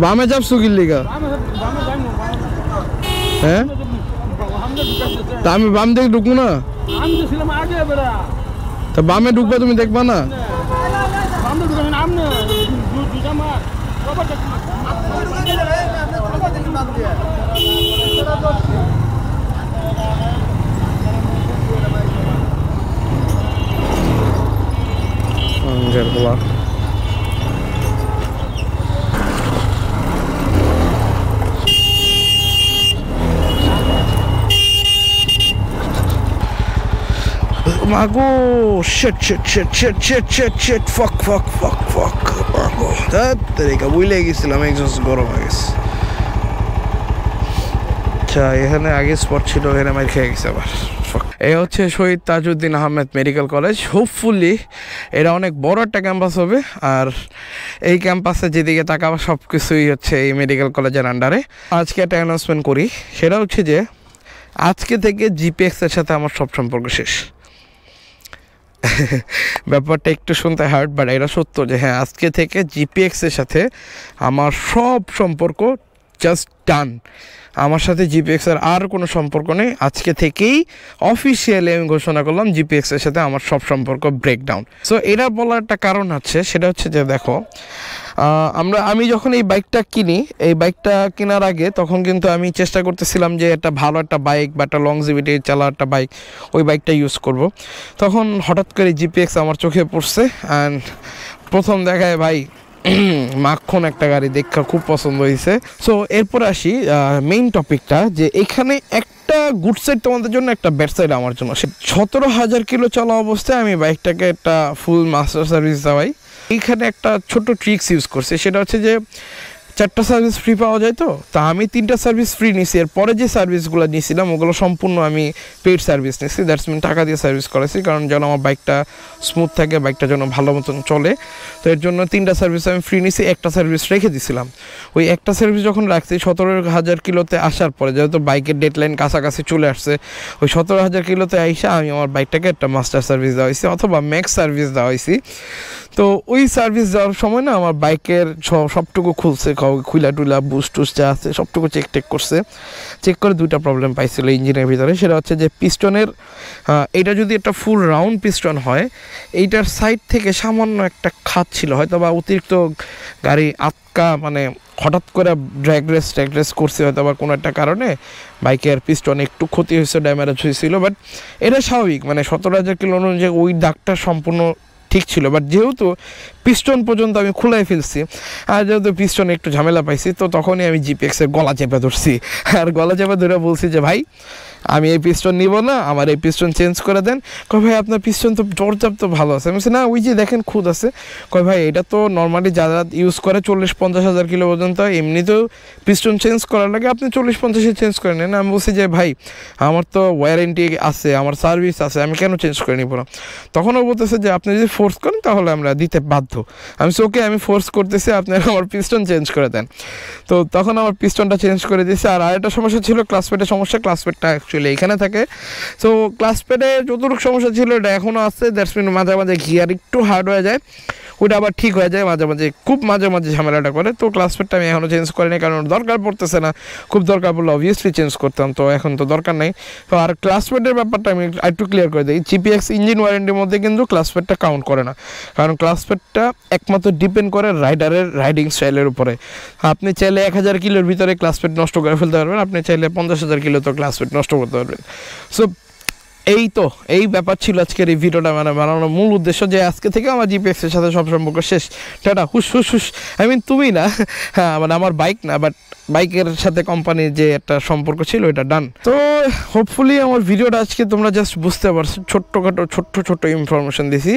বামে যাব সুগির লিগা হ্যাঁ তা আমি বাম দিকে ঢুকবো না তা বামে ঢুকবা তুমি দেখবা না Mago, shit, fuck. Mago, তাড়াতাড়ি বুঝলে গেছিলাম এক্সস্ট গরম হয়ে গেছে। আচ্ছা এখানে আগে স্পট ছিল, এখানে মার খেয়ে গেছে আবার। এই হচ্ছে Shaheed Tajuddin Ahmed medical college. Hopefully এটা অনেক বড় একটা ক্যাম্পাস হবে, আর এই ক্যাম্পাসে যেদিকে তাকাবো সব কিছুই হচ্ছে এই মেডিকেল কলেজের আন্ডারে। আজকে একটা অ্যানাউন্সমেন্ট করি, সেটা হচ্ছে যে আজকে থেকে জিপিএক্সের সাথে আমার সব সম্পর্ক শেষ। ব্যাপারটা একটু শুনতে হার্ড, বাট এটা সত্য যে হ্যাঁ আজকে থেকে জিপিএক্সের সাথে আমার সব সম্পর্ক জাস্ট ডান। আমার সাথে জিপিএক্সের আর কোনো সম্পর্ক নেই। আজকে থেকেই অফিসিয়ালি আমি ঘোষণা করলাম জিপিএক্সের সাথে আমার সব সম্পর্ক ব্রেকডাউন। সো এটা বলার একটা কারণ আছে, সেটা হচ্ছে যে দেখো আমি যখন এই বাইকটা কিনি, এই বাইকটা কেনার আগে তখন কিন্তু আমি চেষ্টা করতেছিলাম যে একটা ভালো একটা বাইক বা একটা লংজিভিটি চালা একটা বাইক, ওই বাইকটা ইউজ করব। তখন হঠাৎ করে জিপিএক্স আমার চোখে পড়ছে, অ্যান্ড প্রথম দেখায় ভাই মাখন একটা গাড়ি দেখা খুব পছন্দ হয়েছে। সো এরপর আসি মেইন টপিকটা, যে এখানে একটা গুড সাইড তোমাদের জন্য, একটা ব্যাড সাইড আমার জন্য। 17,000 কিলো চলা অবস্থায় আমি বাইকটাকে একটা ফুল মাস্টার সার্ভিস দেওয়াই। এইখানে একটা ছোট ট্রিক্স ইউজ করছি, সেটা হচ্ছে যে 4টা সার্ভিস ফ্রি পাওয়া যায়। তা আমি 3টা সার্ভিস ফ্রি নিছি। এরপরে যে সার্ভিসগুলো নিয়েছিলাম ওগুলো সম্পূর্ণ আমি পেইড সার্ভিস নিয়েছি, দ্যাটস মিন টাকা দিয়ে সার্ভিস করেছি, কারণ যেন আমার বাইকটা স্মুথ থাকে, বাইকটা যেন ভালো মতন চলে। তো এর জন্য 3টা সার্ভিস আমি ফ্রি নিয়েছি, একটা সার্ভিস রেখে দিয়েছিলাম। ওই একটা সার্ভিস যখন রাখছি 17,000 কিলোতে আসার পরে, যেহেতু বাইকের ডেডলাইন কাছাকাছি চলে আসছে, ওই 17,000 কিলোতে আইসা আমি আমার বাইকটাকে একটা মাস্টার সার্ভিস দেওয়া হয়েছি অথবা ম্যাক্স সার্ভিস দেওয়া হয়েছি। তো ওই সার্ভিস দেওয়ার সময় না আমার বাইকের সবটুকু খুলছে, খুলা টুলা বুস্ট টুস যা আছে সবটুকু চেক করছে। চেক করে 2টা প্রবলেম পাইছিল ইঞ্জিনের ভিতরে। সেটা হচ্ছে যে পিস্টনের, এটা যদি একটা ফুল রাউন্ড পিস্টন হয়, এইটার সাইড থেকে সামান্য একটা খাত ছিল হয়তো, বা অতিরিক্ত গাড়ি আটকা, মানে হঠাৎ করে ড্র্যাগ রেস করছে হয়তো, বা কোনো একটা কারণে বাইকের পিস্টন একটু ক্ষতি হয়েছে, ড্যামেজ হয়েছিল। বাট এটা স্বাভাবিক, মানে 17,000 কিলো অনুযায়ী ওই দাগটা সম্পূর্ণ ঠিক ছিল। বাট যেহেতু পিস্টন পর্যন্ত আমি খুলাই ফেলছি, আর যেহেতু পিস্টনে একটু ঝামেলা পাইছি, তো তখনই আমি জিপিএক্সের গলা চেপে ধরছি। আর গলা চেপে ধরে বলছি যে ভাই আমি এই পিস্টন নিব না, আমার এই পিস্টন চেঞ্জ করে দেন। কয় ভাই আপনার পিস্টন তো জোরচাপ তো ভালো আছে। আমি বলছি না, ওই যে দেখেন খুদ আছে। কয় ভাই এটা তো নর্মালি যারা ইউজ করে 40-50 হাজার কিলো পর্যন্ত এমনিতেও পিস্টন চেঞ্জ করার লাগে, আপনি 40-50-এ চেঞ্জ করে নেন। আমি বলছি যে ভাই আমার তো ওয়ারেন্টি আছে, আমার সার্ভিস আছে, আমি কেন চেঞ্জ করে নিব না। তখনও বলতেছে যে আপনি যদি ফোর্স করেন তাহলে আমরা দিতে বাধ্য। আমি ওকে আমি ফোর্স করতেছি, আপনারা আমার পিস্টন চেঞ্জ করে দেন। তো তখন আমার পিস্টনটা চেঞ্জ করে দিয়েছে। আর আরেকটা সমস্যা ছিল ক্লাসপেটের সমস্যা, ক্লাসপেটটা অ্যাকচুয়ালি এখানে থাকে। সো ক্লাসপেটে যতটুকু সমস্যা ছিল এটা এখনও আছে, দ্যাটস মিন মাঝে মাঝে গিয়ার একটু হার্ড হয়ে যায়, ওটা আবার ঠিক হয়ে যায় মাঝে মাঝে, খুব মাঝে মাঝে ঝামেলাটা করে। তো ক্লাসপেটটা আমি এখনও চেঞ্জ করিনি, কারণ দরকার পড়তেছে না। খুব দরকার পড়লে অবভিয়াসলি চেঞ্জ করতাম, তো এখন তো দরকার নেই। তো আর ক্লাসপেটের ব্যাপারটা আমি একটু ক্লিয়ার করে দিই, জিপিএক্স ইঞ্জিন ওয়ারেন্টির মধ্যে কিন্তু ক্লাসপেটটা কাউন্ট করে না, কারণ ক্লাসপেটটা একমাত্র ডিপেন্ড করে রাইডারের রাইডিং স্টাইলের উপরে। আপনি চাইলে 1,000 কিলোর ভিতরে ক্লাসপেট নষ্ট করে ফেলতে পারবেন, আপনি চাইলে 50,000 কিলো তো ক্লাসপেট নষ্ট করতে পারবেন। সো এই ব্যাপার ছিল আজকের এই ভিডিওটা বানানোর মূল উদ্দেশ্য, যে আজকে থেকে আমার জিপিএক্সের সাথে সব সম্পর্ক শেষ। টাটা, হুস আই মিন তুমি না, হ্যাঁ মানে আমার বাইক না, বাট বাইকের সাথে কোম্পানির যে একটা সম্পর্ক ছিল এটা ডান। তো হোপফুলি আমার ভিডিওটা আজকে তোমরা জাস্ট বুঝতে পারছো, ছোট্ট ইনফরমেশন দিছি।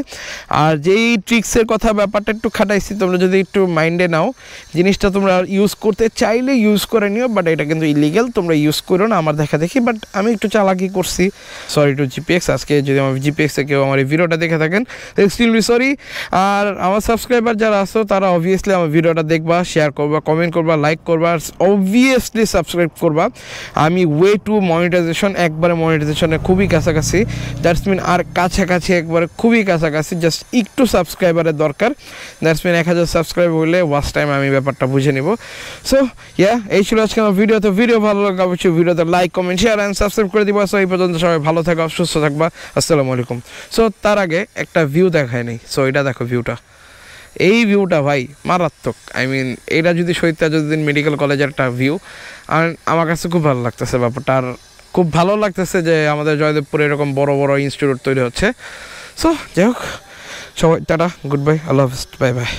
আর যেই ট্রিক্সের কথা ব্যাপারটা একটু খাটাইছি, তোমরা যদি একটু মাইন্ডে নাও, জিনিসটা তোমরা ইউজ করতে চাইলে ইউজ করে নিও, বাট এটা কিন্তু ইলিগাল, তোমরা ইউজ করো না আমার দেখা দেখি। বাট আমি একটু চালাকি করছি, সরি টু জিপিএক্স। আজকে যদি আমার জিপিএক্সে কেউ আমার এই ভিডিওটা দেখে থাকেন এক্সট্রিমলি সরি। আর আমার সাবস্ক্রাইবার যারা আছো তারা অবভিয়াসলি আমার ভিডিওটা দেখবা, শেয়ার করবা, কমেন্ট করবা, লাইক করবা, অবভিয়াসলি সাবস্ক্রাইব করবা। আমি ওয়ে টু মনিটাইজেশন, একবারে মনিটাইজেশনের খুবই কাছাকাছি, দ্যাটস মিন আর কাছাকাছি একবারে খুবই কাছাকাছি, জাস্ট একটু সাবস্ক্রাইবারের দরকার। দ্যাটস মিন 1000 সাবস্ক্রাইব হলে ওয়াচ টাইম আমি ব্যাপারটা বুঝে নিব। সো এই ছিল আজকে আমার ভিডিও। তো ভিডিও ভালো লাগলে অবশ্যই ভিডিওতে like, comment, share and subscribe করে দিবা। সো এই পর্যন্ত সবাই ভালো থাকবা, সুস্থ থাকবা। আসসালামু আলাইকুম। সো তার আগে একটা ভিউ দেখায় নেই, সো এটা দেখো ভিউটা, এই ভিউটা ভাই মারাত্মক। আই মিন এটা যদি শহীদ তাজউদ্দিন মেডিকেল কলেজের একটা ভিউ, আর আমার কাছে খুব ভালো লাগতেছে ব্যাপারটা। আর খুব ভালো লাগতেছে যে আমাদের জয়দেবপুরে এরকম বড় বড় ইনস্টিটিউট তৈরি হচ্ছে। সো যাই হোক, সবাই টাটা, গুড বাই, আল্লাহ হাফিজ, বাই বাই।